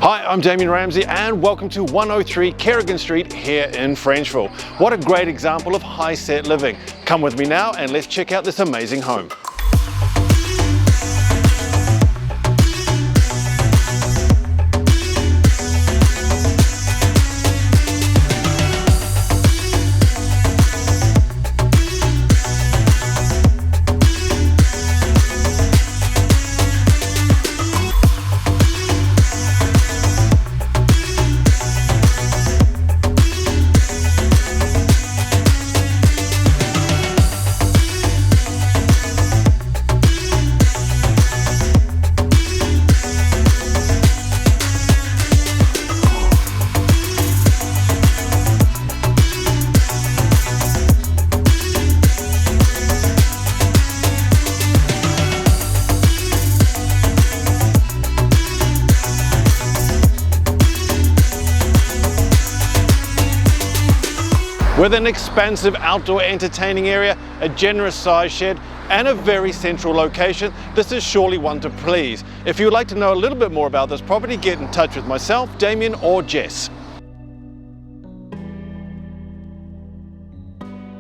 Hi, I'm Damion Ramsay and welcome to 103 Kerrigan Street here in Frenchville. What a great example of high set living. Come with me now and let's check out this amazing home. With an expansive outdoor entertaining area, a generous size shed, and a very central location, this is surely one to please. If you would like to know a little bit more about this property, get in touch with myself, Damion, or Jess.